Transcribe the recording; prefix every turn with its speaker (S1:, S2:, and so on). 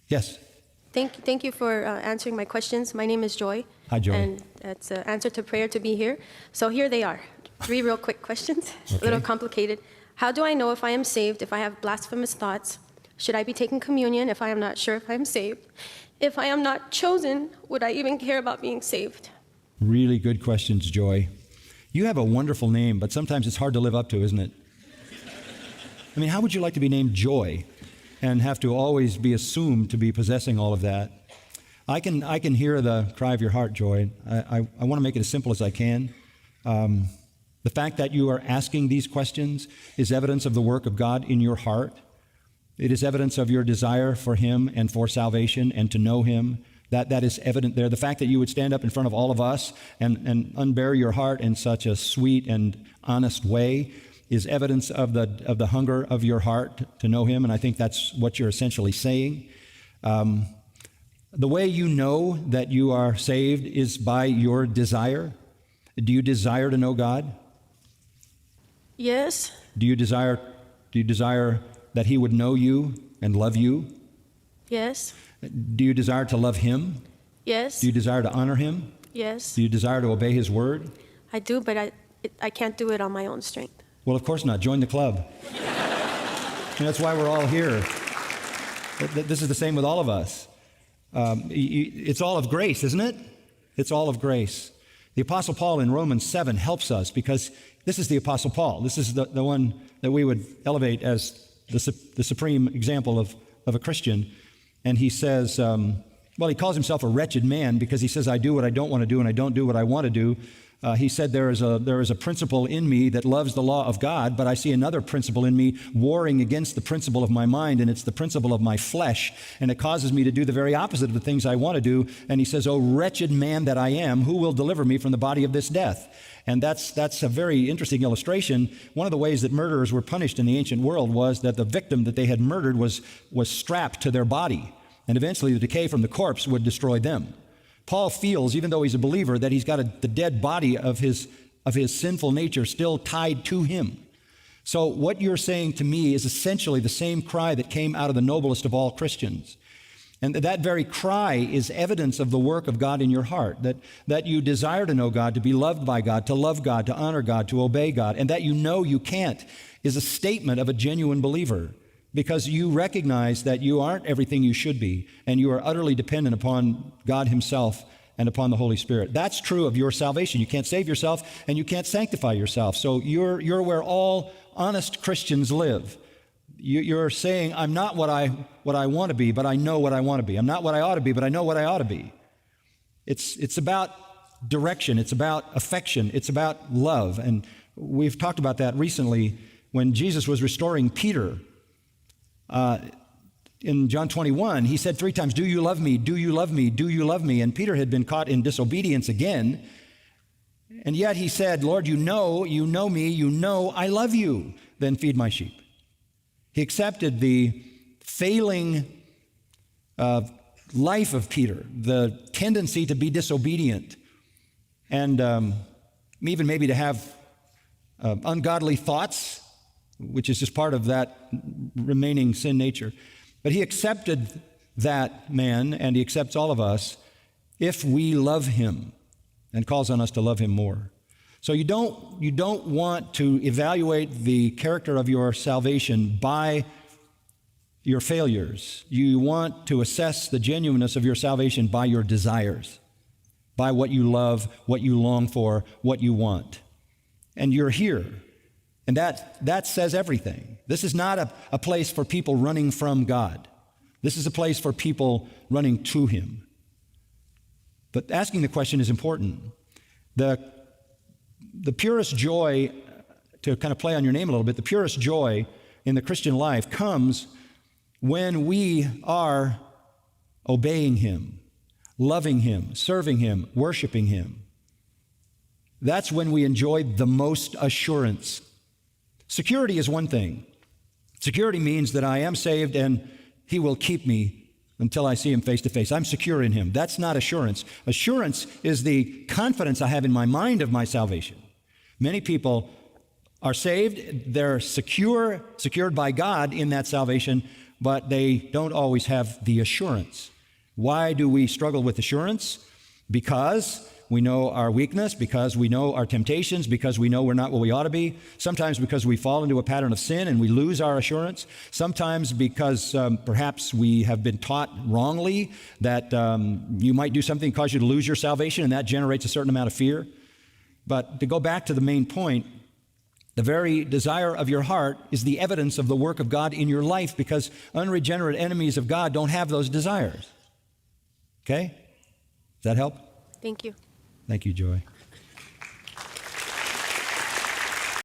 S1: Yes.
S2: Thank you for answering my questions. My name is Joy.
S1: Hi, Joy.
S2: And it's an answer to prayer to be here. So here they are. 3 real quick questions,
S1: Okay.
S2: a little complicated. How do I know if I am saved if I have blasphemous thoughts? Should I be taking communion if I am not sure if I am saved? If I am not chosen, would I even care about being saved?
S1: Really good questions, Joy. You have a wonderful name, but sometimes it's hard to live up to, isn't it? I mean, how would you like to be named Joy and have to always be assumed to be possessing all of that? I can hear the cry of your heart, Joy. I want to make it as simple as I can. The fact that you are asking these questions is evidence of the work of God in your heart. It is evidence of your desire for Him and for salvation and to know Him. That is evident there. The fact that you would stand up in front of all of us and unbear your heart in such a sweet and honest way is evidence of the hunger of your heart to know Him, and I think that's what you're essentially saying. The way you know that you are saved is by your desire. Do you desire to know God?
S2: Yes.
S1: Do you desire that He would know you and love you?
S2: Yes.
S1: Do you desire to love Him?
S2: Yes.
S1: Do you desire to honor Him?
S2: Yes.
S1: Do you desire to obey His word?
S2: I do, but I can't do it on my own strength.
S1: Well, of course not. Join the club. And that's why we're all here. This is the same with all of us. It's all of grace, isn't it? It's all of grace. The Apostle Paul in Romans 7 helps us because this is the Apostle Paul. This is the one that we would elevate as the supreme example of a Christian. And he says, he calls himself a wretched man because he says, I do what I don't want to do and I don't do what I want to do. He said, there is a principle in me that loves the law of God, but I see another principle in me warring against the principle of my mind, and it's the principle of my flesh, and it causes me to do the very opposite of the things I want to do. And he says, oh, wretched man that I am, who will deliver me from the body of this death? And that's a very interesting illustration. One of the ways that murderers were punished in the ancient world was that the victim that they had murdered was strapped to their body, and eventually the decay from the corpse would destroy them. Paul feels, even though he's a believer, that he's got the dead body of his sinful nature still tied to him. So what you're saying to me is essentially the same cry that came out of the noblest of all Christians. And that very cry is evidence of the work of God in your heart, that you desire to know God, to be loved by God, to love God, to honor God, to obey God, and that you know you can't is a statement of a genuine believer. Because you recognize that you aren't everything you should be, and you are utterly dependent upon God Himself and upon the Holy Spirit. That's true of your salvation. You can't save yourself, and you can't sanctify yourself. So you're where all honest Christians live. You're saying, I'm not what I want to be, but I know what I want to be. I'm not what I ought to be, but I know what I ought to be. It's about direction. It's about affection. It's about love. And we've talked about that recently when Jesus was restoring Peter. In John 21, he said 3 times, do you love me? Do you love me? Do you love me? And Peter had been caught in disobedience again. And yet he said, Lord, you know me, you know I love you. Then feed my sheep. He accepted the failing life of Peter, the tendency to be disobedient, and even maybe to have ungodly thoughts, which is just part of that remaining sin nature. But he accepted that man, and he accepts all of us if we love him, and calls on us to love him more. So you don't want to evaluate the character of your salvation by your failures. You want to assess the genuineness of your salvation by your desires, by what you love, what you long for, what you want. And you're here. And that says everything. This is not a place for people running from God. This is a place for people running to Him. But asking the question is important. The purest joy, to kind of play on your name a little bit, the purest joy in the Christian life comes when we are obeying Him, loving Him, serving Him, worshiping Him. That's when we enjoy the most assurance. Security is one thing. Security means that I am saved and He will keep me until I see Him face to face. I'm secure in Him. That's not assurance. Assurance is the confidence I have in my mind of my salvation. Many people are saved, they're secured by God in that salvation, but they don't always have the assurance. Why do we struggle with assurance? Because we know our weakness, because we know our temptations, because we know we're not what we ought to be. Sometimes because we fall into a pattern of sin and we lose our assurance. Sometimes because perhaps we have been taught wrongly that you might do something cause you to lose your salvation, and that generates a certain amount of fear. But to go back to the main point, the very desire of your heart is the evidence of the work of God in your life, because unregenerate enemies of God don't have those desires. Okay? Does that help?
S2: Thank you.
S1: Thank you, Joy.